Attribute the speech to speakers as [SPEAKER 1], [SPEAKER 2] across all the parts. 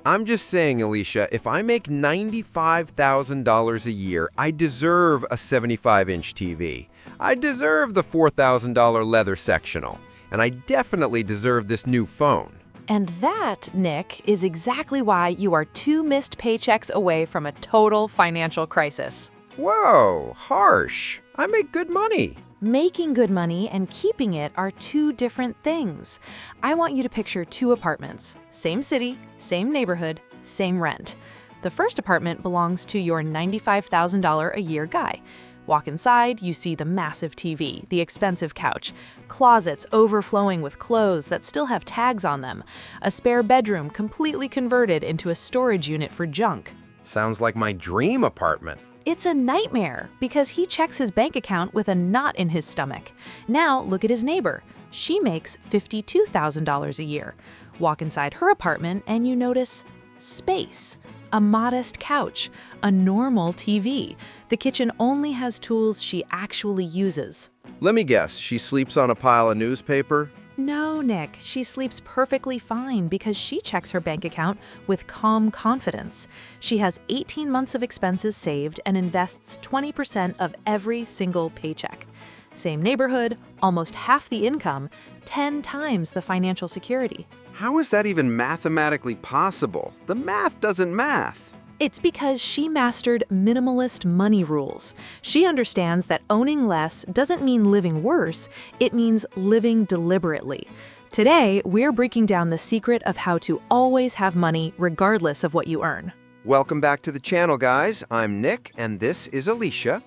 [SPEAKER 1] I'm just saying, Alicia, if I make $95,000 a year, I deserve a 75-inch TV. I deserve the $4,000 leather sectional. And I definitely deserve this new phone.
[SPEAKER 2] And that, Nick, is exactly why you are 2 missed paychecks away from a total financial crisis.
[SPEAKER 1] Whoa, harsh. I make good money.
[SPEAKER 2] Making good money and keeping it are 2 different things. I want you to picture 2 apartments. Same city, same neighborhood, same rent. The first apartment belongs to your $95,000 a year guy. Walk inside, you see the massive TV, the expensive couch, closets overflowing with clothes that still have tags on them, a spare bedroom completely converted into a storage unit for junk.
[SPEAKER 1] Sounds like my dream apartment.
[SPEAKER 2] It's a nightmare because he checks his bank account with a knot in his stomach. Now look at his neighbor. She makes $52,000 a year. Walk inside her apartment and you notice space. A modest couch, a normal TV. The kitchen only has tools she actually uses.
[SPEAKER 1] Let me guess, she sleeps on a pile of newspaper?
[SPEAKER 2] No, Nick, she sleeps perfectly fine because she checks her bank account with calm confidence. She has 18 months of expenses saved and invests 20% of every single paycheck. Same neighborhood, almost half the income, 10 times the financial security.
[SPEAKER 1] How is that even mathematically possible? The math doesn't math.
[SPEAKER 2] It's because she mastered minimalist money rules. She understands that owning less doesn't mean living worse, it means living deliberately. Today, we're breaking down the secret of how to always have money regardless of what you earn.
[SPEAKER 1] Welcome back to the channel, guys. I'm Nick, and this is Alicia.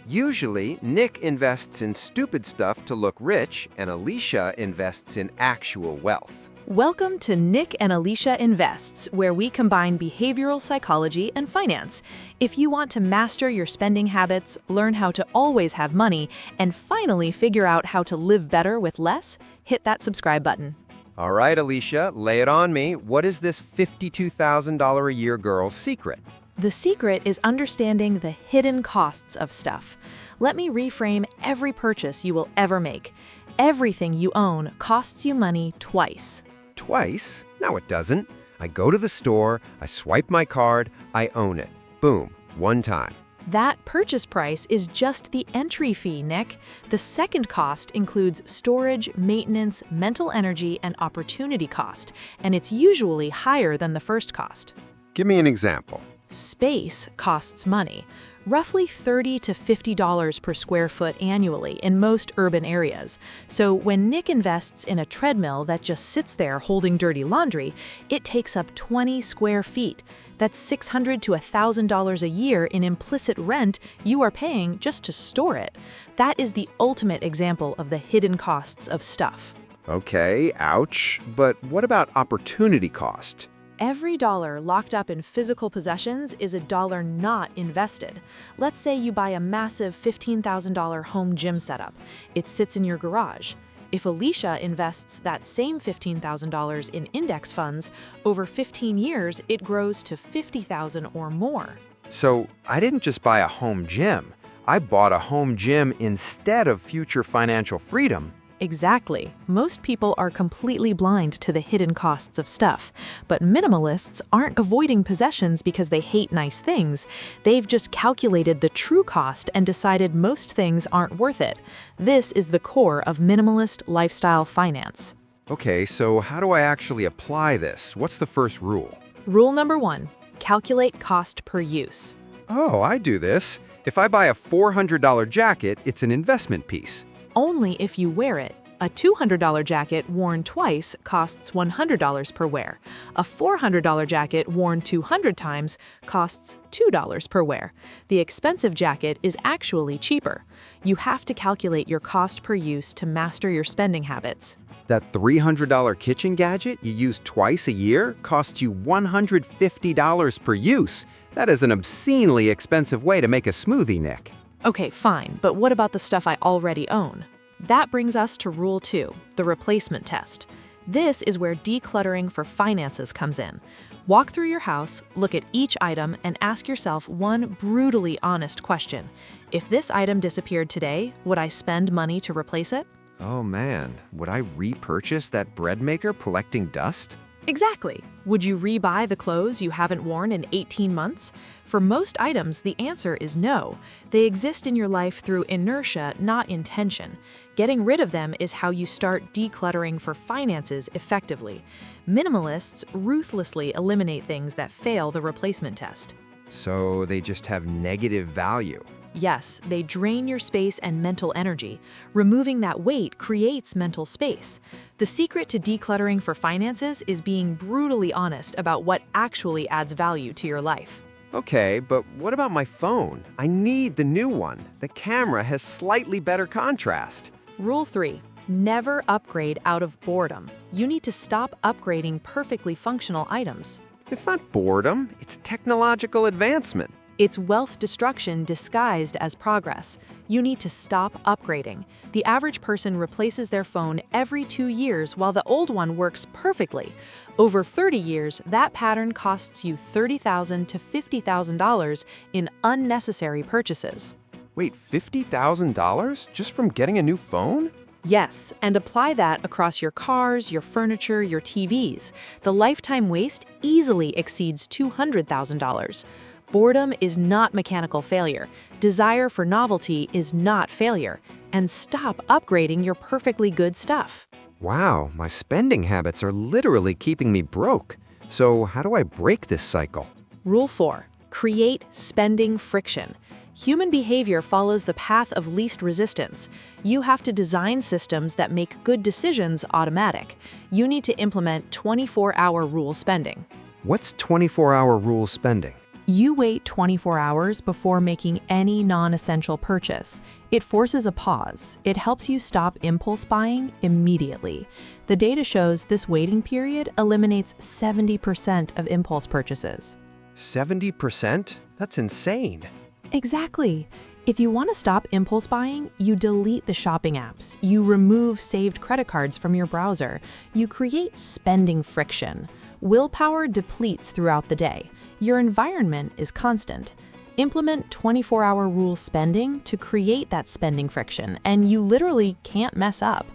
[SPEAKER 1] Usually, Nick invests in stupid stuff to look rich, and Alicia invests in actual wealth.
[SPEAKER 2] Welcome to Nick and Alicia Invests, where we combine behavioral psychology and finance. If you want to master your spending habits, learn how to always have money, and finally figure out how to live better with less, hit that subscribe button.
[SPEAKER 1] All right, Alicia, lay it on me. What is this $52,000 a year girl's secret?
[SPEAKER 2] The secret is understanding the hidden costs of stuff. Let me reframe every purchase you will ever make. Everything you own costs you money twice.
[SPEAKER 1] Twice? No, it doesn't. I go to the store, I swipe my card, I own it. Boom, one time.
[SPEAKER 2] That purchase price is just the entry fee, Nick. The second cost includes storage, maintenance, mental energy, and opportunity cost, and it's usually higher than the first cost.
[SPEAKER 1] Give me an example.
[SPEAKER 2] Space costs money, roughly $30 to $50 per square foot annually in most urban areas. So when Nick invests in a treadmill that just sits there holding dirty laundry, it takes up 20 square feet. That's $600 to $1,000 a year in implicit rent you are paying just to store it. That is the ultimate example of the hidden costs of stuff.
[SPEAKER 1] Okay, ouch. But what about opportunity cost?
[SPEAKER 2] Every dollar locked up in physical possessions is a dollar not invested. Let's say you buy a massive $15,000 home gym setup. It sits in your garage. If Alicia invests that same $15,000 in index funds, over 15 years it grows to $50,000 or more.
[SPEAKER 1] So I didn't just buy a home gym. I bought a home gym instead of future financial freedom.
[SPEAKER 2] Exactly. Most people are completely blind to the hidden costs of stuff, but minimalists aren't avoiding possessions because they hate nice things. They've just calculated the true cost and decided most things aren't worth it. This is the core of minimalist lifestyle finance.
[SPEAKER 1] Okay, so how do I actually apply this? What's the first rule?
[SPEAKER 2] Rule number 1, calculate cost per use.
[SPEAKER 1] Oh, I do this. If I buy a $400 jacket, it's an investment piece.
[SPEAKER 2] Only if you wear it. A $200 jacket worn twice costs $100 per wear. A $400 jacket worn 200 times costs $2 per wear. The expensive jacket is actually cheaper. You have to calculate your cost per use to master your spending habits.
[SPEAKER 1] That $300 kitchen gadget you use twice a year costs you $150 per use. That is an obscenely expensive way to make a smoothie, Nick.
[SPEAKER 2] Okay, fine, but what about the stuff I already own? That brings us to Rule 2, the replacement test. This is where decluttering for finances comes in. Walk through your house, look at each item, and ask yourself one brutally honest question. If this item disappeared today, would I spend money to replace it?
[SPEAKER 1] Oh man, would I repurchase that bread maker collecting dust?
[SPEAKER 2] Exactly. Would you rebuy the clothes you haven't worn in 18 months? For most items, the answer is no. They exist in your life through inertia, not intention. Getting rid of them is how you start decluttering for finances effectively. Minimalists ruthlessly eliminate things that fail the replacement test.
[SPEAKER 1] So they just have negative value.
[SPEAKER 2] Yes, they drain your space and mental energy. Removing that weight creates mental space. The secret to decluttering for finances is being brutally honest about what actually adds value to your life.
[SPEAKER 1] Okay, but what about my phone? I need the new one. The camera has slightly better contrast.
[SPEAKER 2] Rule 3. Never upgrade out of boredom. You need to stop upgrading perfectly functional items.
[SPEAKER 1] It's not boredom, it's technological advancement.
[SPEAKER 2] It's wealth destruction disguised as progress. You need to stop upgrading. The average person replaces their phone every 2 years while the old one works perfectly. Over 30 years, that pattern costs you $30,000 to $50,000 in unnecessary purchases.
[SPEAKER 1] Wait, $50,000 just from getting a new phone?
[SPEAKER 2] Yes, and apply that across your cars, your furniture, your TVs. The lifetime waste easily exceeds $200,000. Boredom is not mechanical failure. Desire for novelty is not failure. And stop upgrading your perfectly good stuff.
[SPEAKER 1] Wow, my spending habits are literally keeping me broke. So how do I break this cycle?
[SPEAKER 2] Rule 4. Create spending friction. Human behavior follows the path of least resistance. You have to design systems that make good decisions automatic. You need to implement 24-hour rule spending.
[SPEAKER 1] What's 24-hour rule spending?
[SPEAKER 2] You wait 24 hours before making any non-essential purchase. It forces a pause. It helps you stop impulse buying immediately. The data shows this waiting period eliminates 70% of impulse purchases.
[SPEAKER 1] 70%? That's insane.
[SPEAKER 2] Exactly. If you want to stop impulse buying, you delete the shopping apps. You remove saved credit cards from your browser. You create spending friction. Willpower depletes throughout the day. Your environment is constant. Implement 24-hour rule spending to create that spending friction, and you literally can't mess up.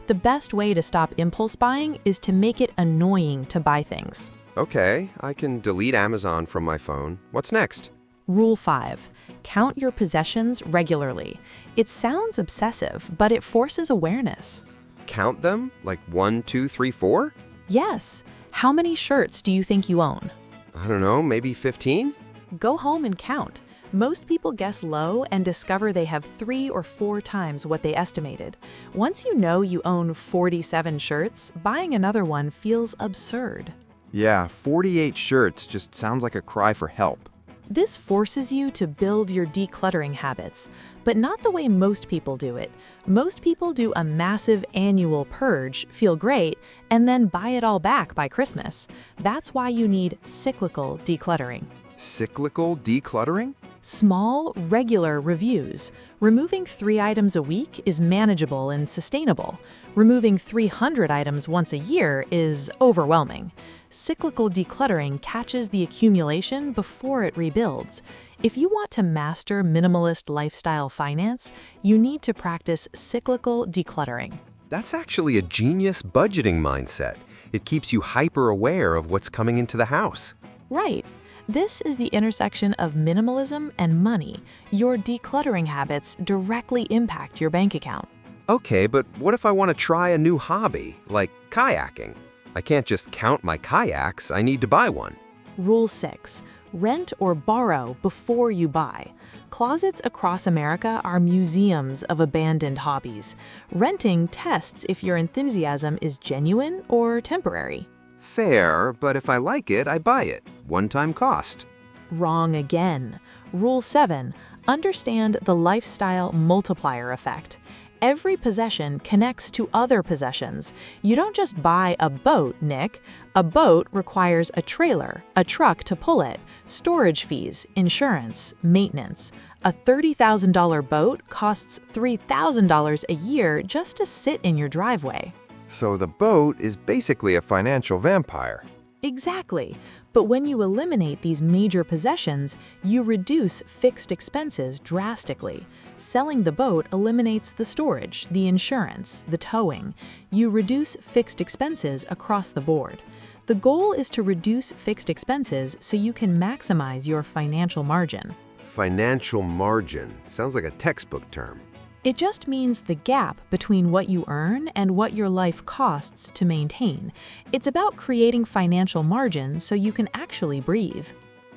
[SPEAKER 2] The best way to stop impulse buying is to make it annoying to buy things.
[SPEAKER 1] Okay, I can delete Amazon from my phone. What's next?
[SPEAKER 2] Rule 5. Count your possessions regularly. It sounds obsessive, but it forces awareness.
[SPEAKER 1] Count them? Like 1, 2, 3, 4?
[SPEAKER 2] Yes. How many shirts do you think you own?
[SPEAKER 1] I don't know, maybe 15?
[SPEAKER 2] Go home and count. Most people guess low and discover they have 3 or 4 times what they estimated. Once you know you own 47 shirts, buying another one feels absurd.
[SPEAKER 1] Yeah, 48 shirts just sounds like a cry for help.
[SPEAKER 2] This forces you to build your decluttering habits, but not the way most people do it. Most people do a massive annual purge, feel great, and then buy it all back by Christmas. That's why you need cyclical decluttering.
[SPEAKER 1] Cyclical decluttering?
[SPEAKER 2] Small, regular reviews. Removing 3 items a week is manageable and sustainable. Removing 300 items once a year is overwhelming. Cyclical decluttering catches the accumulation before it rebuilds. If you want to master minimalist lifestyle finance, you need to practice cyclical decluttering.
[SPEAKER 1] That's actually a genius budgeting mindset. It keeps you hyper-aware of what's coming into the house.
[SPEAKER 2] Right. This is the intersection of minimalism and money. Your decluttering habits directly impact your bank account.
[SPEAKER 1] Okay, but what if I want to try a new hobby, like kayaking? I can't just count my kayaks, I need to buy one.
[SPEAKER 2] Rule 6. Rent or borrow before you buy. Closets across America are museums of abandoned hobbies. Renting tests if your enthusiasm is genuine or temporary.
[SPEAKER 1] Fair, but if I like it, I buy it. One-time cost.
[SPEAKER 2] Wrong again. Rule 7. Understand the lifestyle multiplier effect. Every possession connects to other possessions. You don't just buy a boat, Nick. A boat requires a trailer, a truck to pull it, storage fees, insurance, maintenance. A $30,000 boat costs $3,000 a year just to sit in your driveway.
[SPEAKER 1] So the boat is basically a financial vampire.
[SPEAKER 2] Exactly. But when you eliminate these major possessions, you reduce fixed expenses drastically. Selling the boat eliminates the storage, the insurance, the towing. You reduce fixed expenses across the board. The goal is to reduce fixed expenses so you can maximize your financial margin.
[SPEAKER 1] Financial margin. Sounds like a textbook term.
[SPEAKER 2] It just means the gap between what you earn and what your life costs to maintain. It's about creating financial margin so you can actually breathe.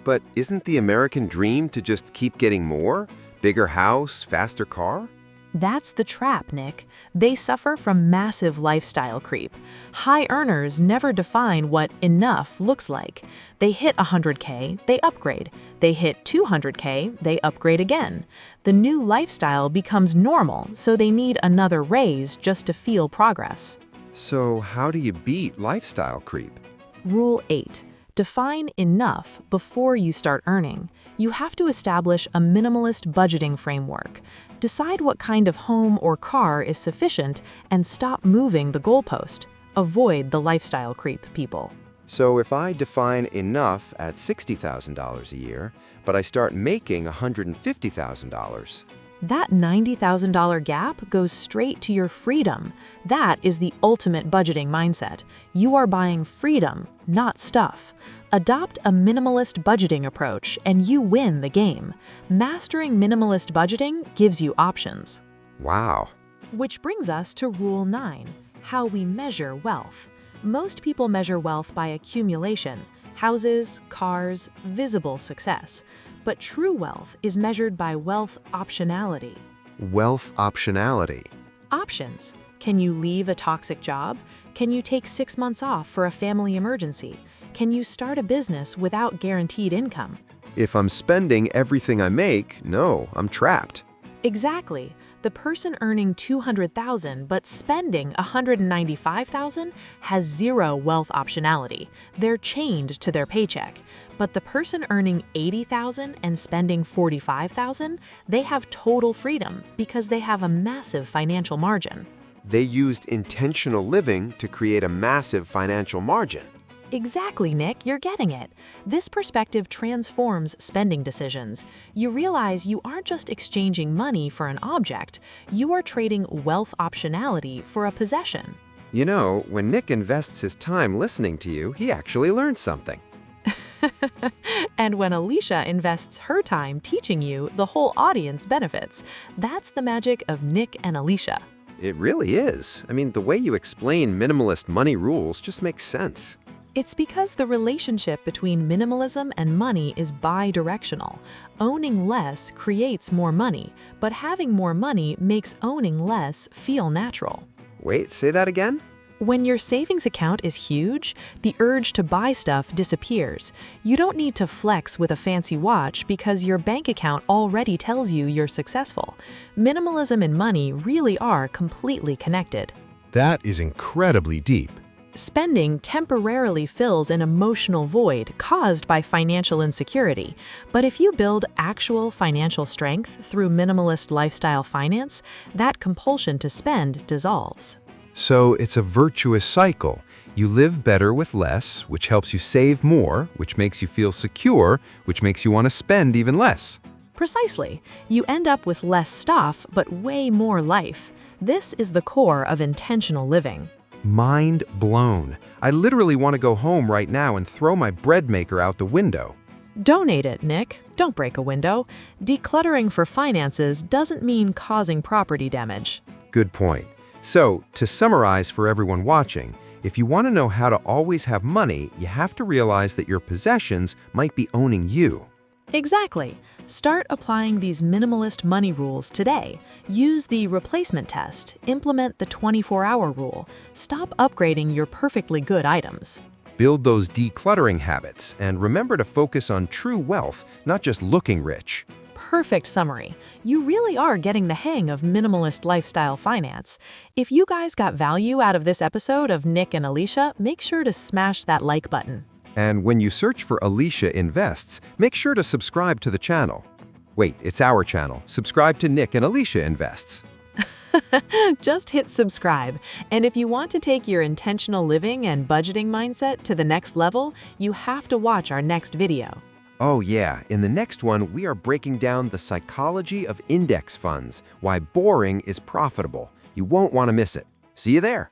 [SPEAKER 1] But isn't the American dream to just keep getting more? Bigger house, faster car?
[SPEAKER 2] That's the trap, Nick. They suffer from massive lifestyle creep. High earners never define what enough looks like. They hit 100K, they upgrade. They hit 200K, they upgrade again. The new lifestyle becomes normal, so they need another raise just to feel progress.
[SPEAKER 1] So how do you beat lifestyle creep?
[SPEAKER 2] Rule 8. Define enough before you start earning. You have to establish a minimalist budgeting framework. Decide what kind of home or car is sufficient and stop moving the goalpost. Avoid the lifestyle creep, people.
[SPEAKER 1] So if I define enough at $60,000 a year, but I start making $150,000,
[SPEAKER 2] that $90,000 gap goes straight to your freedom. That is the ultimate budgeting mindset. You are buying freedom, not stuff. Adopt a minimalist budgeting approach and you win the game. Mastering minimalist budgeting gives you options.
[SPEAKER 1] wow.
[SPEAKER 2] Which brings us to Rule 9, how we measure wealth. Most people measure wealth by accumulation, houses, cars, visible success. But true wealth is measured by wealth optionality.
[SPEAKER 1] Wealth optionality.
[SPEAKER 2] Options. Can you leave a toxic job? Can you take 6 months off for a family emergency? Can you start a business without guaranteed income?
[SPEAKER 1] If I'm spending everything I make, no, I'm trapped.
[SPEAKER 2] Exactly. The person earning $200,000 but spending $195,000 has zero wealth optionality. They're chained to their paycheck. But the person earning $80,000 and spending $45,000, they have total freedom because they have a massive financial margin.
[SPEAKER 1] They used intentional living to create a massive financial margin.
[SPEAKER 2] Exactly, Nick, you're getting it. This perspective transforms spending decisions. You realize you aren't just exchanging money for an object, you are trading wealth optionality for a possession.
[SPEAKER 1] You know, when Nick invests his time listening to you, he actually learns something.
[SPEAKER 2] And when Alicia invests her time teaching you, the whole audience benefits. That's the magic of Nick and Alicia.
[SPEAKER 1] It really is. I mean, the way you explain minimalist money rules just makes sense.
[SPEAKER 2] It's because the relationship between minimalism and money is bi-directional. Owning less creates more money, but having more money makes owning less feel natural.
[SPEAKER 1] Wait, say that again?
[SPEAKER 2] When your savings account is huge, the urge to buy stuff disappears. You don't need to flex with a fancy watch because your bank account already tells you you're successful. Minimalism and money really are completely connected.
[SPEAKER 3] That is incredibly deep.
[SPEAKER 2] Spending temporarily fills an emotional void caused by financial insecurity. But if you build actual financial strength through minimalist lifestyle finance, that compulsion to spend dissolves.
[SPEAKER 3] So it's a virtuous cycle. You live better with less, which helps you save more, which makes you feel secure, which makes you want to spend even less.
[SPEAKER 2] Precisely. You end up with less stuff, but way more life. This is the core of intentional living.
[SPEAKER 3] Mind blown. I literally want to go home right now and throw my bread maker out the window.
[SPEAKER 2] Donate it, Nick. Don't break a window. Decluttering for finances doesn't mean causing property damage.
[SPEAKER 3] Good point. So, to summarize for everyone watching, if you want to know how to always have money, you have to realize that your possessions might be owning you.
[SPEAKER 2] Exactly. Start applying these minimalist money rules today. Use the replacement test. Implement the 24-hour rule. Stop upgrading your perfectly good items.
[SPEAKER 3] Build those decluttering habits, and remember to focus on true wealth, not just looking rich.
[SPEAKER 2] Perfect summary. You really are getting the hang of minimalist lifestyle finance. If you guys got value out of this episode of Nick and Alicia, make sure to smash that like button.
[SPEAKER 3] And when you search for Alicia Invests, make sure to subscribe to the channel. Wait, it's our channel. Subscribe to Nick and Alicia Invests.
[SPEAKER 2] Just hit subscribe. And if you want to take your intentional living and budgeting mindset to the next level, you have to watch our next video.
[SPEAKER 1] Oh yeah, in the next one, we are breaking down the psychology of index funds, why boring is profitable. You won't want to miss it. See you there.